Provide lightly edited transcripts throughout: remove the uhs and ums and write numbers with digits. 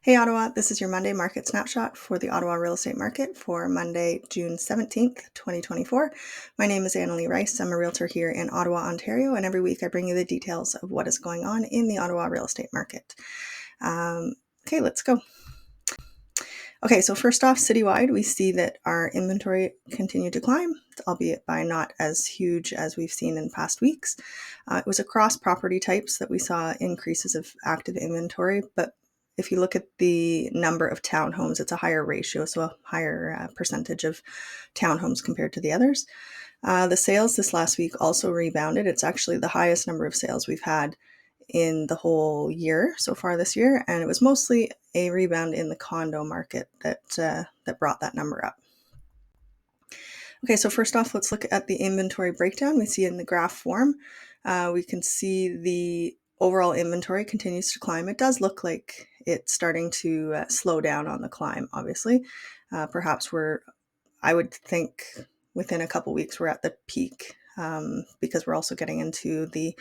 Hey Ottawa, this is your Monday market snapshot for the Ottawa real estate market for Monday, June 17th, 2024. My name is Annalie Rice. I'm a realtor here in Ottawa, Ontario, and every week I bring you the details of what is going on in the Ottawa real estate market. Okay, let's go. Okay, so first off, citywide, we see that our inventory continued to climb, albeit by not as huge as we've seen in past weeks. It was across property types that we saw increases of active inventory, but if you look at the number of townhomes, it's a higher ratio, so a higher percentage of townhomes compared to the others. The sales this last week also rebounded. It's actually the highest number of sales we've had in the whole year so far this year, and it was mostly a rebound in the condo market that brought that number up. Okay, so first off, let's look at the inventory breakdown. We see in the graph form, we can see the overall inventory continues to climb. It does look like it's starting to slow down on the climb, obviously. Perhaps I would think within a couple weeks we're at the peak, because we're also getting into the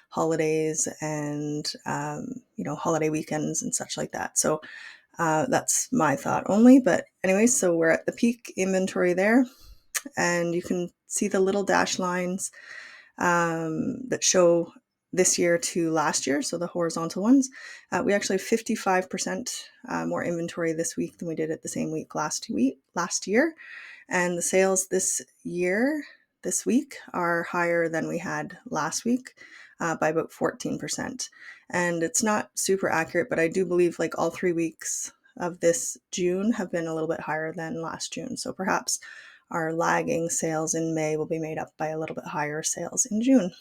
holidays and holiday weekends and such like that. So that's my thought only. But anyways, so we're at the peak inventory there, and you can see the little dash lines that show this year to last year, so the horizontal ones. We actually have 55% more inventory this week than we did at the same week last year. And the sales this week are higher than we had last week by about 14%. And it's not super accurate, but I do believe like all 3 weeks of this June have been a little bit higher than last June. So perhaps our lagging sales in May will be made up by a little bit higher sales in June.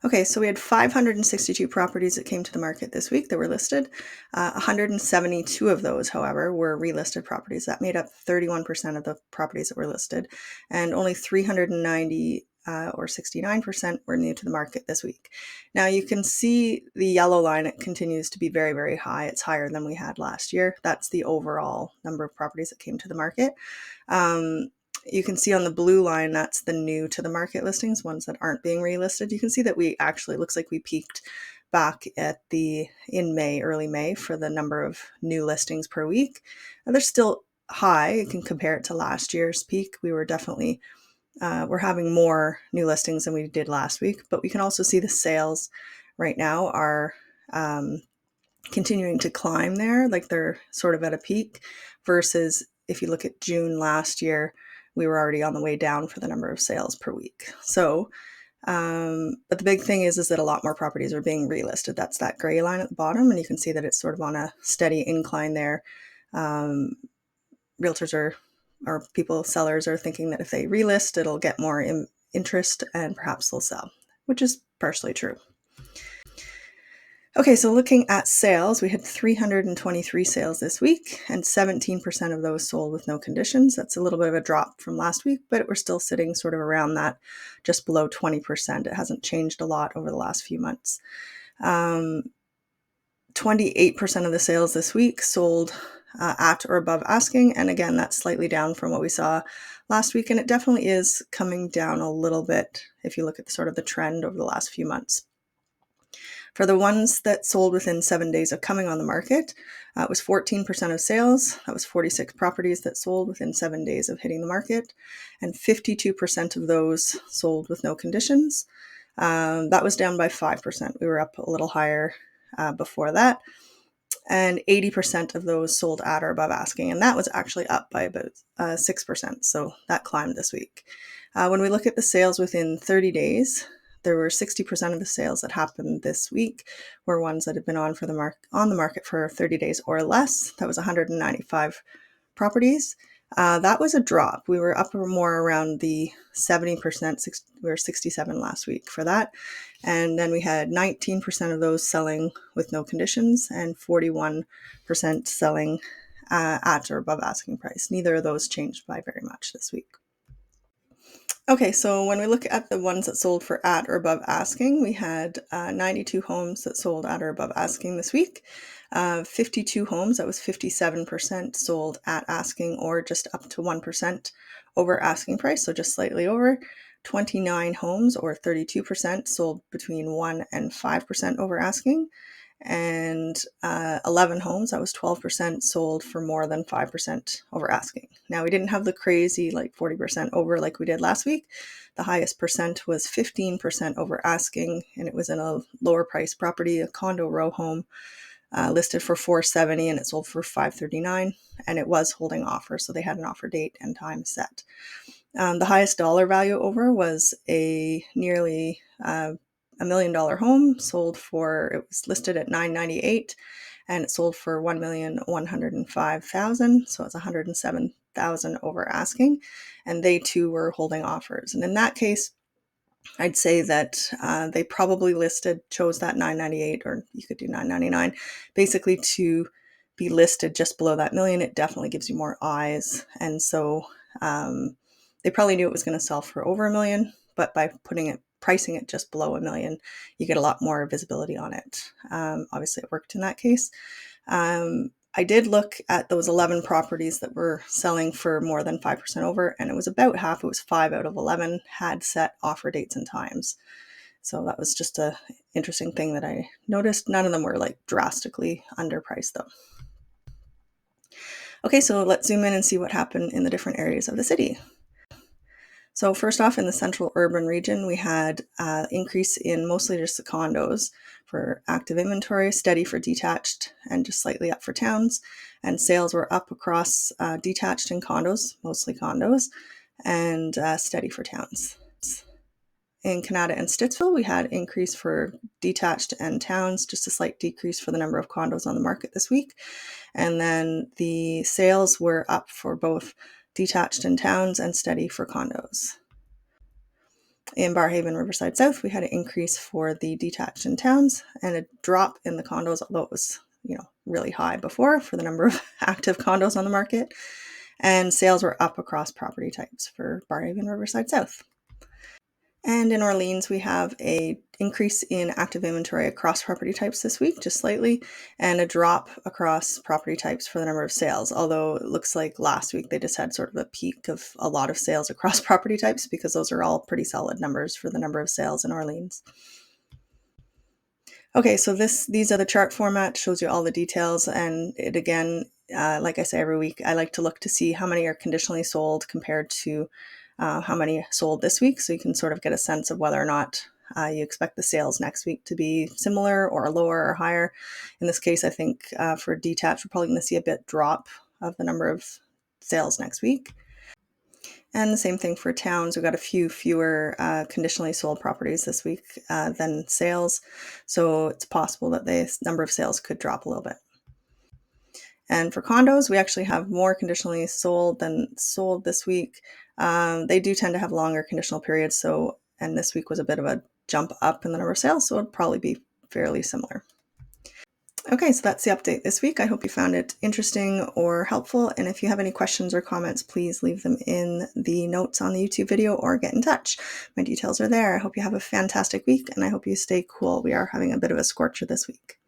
Okay, so we had 562 properties that came to the market this week that were listed. 172 of those, however, were relisted properties. That made up 31% of the properties that were listed, and only 390 or 69% were new to the market this week. Now you can see the yellow line, it continues to be very, very high. It's higher than we had last year. That's the overall number of properties that came to the market. You can see on the blue line, that's the new to the market listings, ones that aren't being relisted. You can see that we actually, looks like we peaked back in May, early May, for the number of new listings per week. And they're still high. You can compare it to last year's peak. We were definitely, we're having more new listings than we did last week, but we can also see the sales right now are continuing to climb there, like they're sort of at a peak, versus if you look at June last year, we were already on the way down for the number of sales per week. So, but the big thing is that a lot more properties are being relisted. That's that gray line at the bottom, and you can see that it's sort of on a steady incline there. Realtors sellers are thinking that if they relist, it'll get more interest and perhaps they'll sell, which is partially true. Okay, so looking at sales, we had 323 sales this week, and 17% of those sold with no conditions. That's a little bit of a drop from last week, but we're still sitting sort of around that, just below 20%. It hasn't changed a lot over the last few months. 28% of the sales this week sold at or above asking, and again, that's slightly down from what we saw last week, and it definitely is coming down a little bit if you look at sort of the trend over the last few months. For the ones that sold within 7 days of coming on the market, it was 14% of sales. That was 46 properties that sold within 7 days of hitting the market, and 52% of those sold with no conditions. That was down by 5%. We were up a little higher before that. And 80% of those sold at or above asking, and that was actually up by about 6%. So that climbed this week. When we look at the sales within 30 days, there were 60% of the sales that happened this week were ones that had been on the market for 30 days or less. That was 195 properties. That was a drop. We were up more around the 70%. We were 67 last week for that. And then we had 19% of those selling with no conditions and 41% selling at or above asking price. Neither of those changed by very much this week. Okay, so when we look at the ones that sold for at or above asking, we had 92 homes that sold at or above asking this week. 52 homes, that was 57%, sold at asking or just up to 1% over asking price, so just slightly over. 29 homes, or 32%, sold between 1 and 5% over asking. and 11 homes, that was 12%, sold for more than 5% over asking. Now, we didn't have the crazy like 40% over like we did last week. The highest percent was 15% over asking, and it was in a lower price property, a condo row home, listed for $470, and it sold for $539, and it was holding offer, so they had an offer date and time set. The highest dollar value over was a nearly $1 million home, it was listed at $998, and it sold for $1,105,000, so it's $107,000 over asking, and they too were holding offers. And in that case, I'd say that they probably chose that $998, or you could do $999, basically to be listed just below that million. It definitely gives you more eyes, and so they probably knew it was going to sell for over $1 million, but by pricing it just below $1 million, you get a lot more visibility on it. Obviously, it worked in that case. I did look at those 11 properties that were selling for more than 5% over, and it was about half. It was 5 out of 11 had set offer dates and times. So that was just an interesting thing that I noticed. None of them were like drastically underpriced though. Okay, so let's zoom in and see what happened in the different areas of the city. So first off, in the central urban region, we had increase in mostly just the condos for active inventory, steady for detached, and just slightly up for towns. And sales were up across detached and condos, mostly condos, and steady for towns. In Canada and Stittsville, we had increase for detached and towns, just a slight decrease for the number of condos on the market this week. And then the sales were up for both detached and towns and steady for condos. In Barrhaven, Riverside South, we had an increase for the detached and towns and a drop in the condos, although it was, really high before for the number of active condos on the market. And sales were up across property types for Barrhaven, Riverside South. And in Orleans, we have a increase in active inventory across property types this week, just slightly, and a drop across property types for the number of sales. Although it looks like last week they just had sort of a peak of a lot of sales across property types, because those are all pretty solid numbers for the number of sales in Orleans. Okay, so these are the chart format, shows you all the details, and it again, like I say every week, I like to look to see how many are conditionally sold compared to how many sold this week, so you can sort of get a sense of whether or not you expect the sales next week to be similar or lower or higher. In this case, I think for detached, we're probably going to see a bit drop of the number of sales next week. And the same thing for towns. We've got a few fewer conditionally sold properties this week than sales, so it's possible that the number of sales could drop a little bit. And for condos, we actually have more conditionally sold than sold this week. They do tend to have longer conditional periods, and this week was a bit of a jump up in the number of sales, so it'll probably be fairly similar. Okay, so that's the update this week. I hope you found it interesting or helpful, and if you have any questions or comments, please leave them in the notes on the YouTube video or get in touch. My details are there. I hope you have a fantastic week, and I hope you stay cool. We are having a bit of a scorcher this week.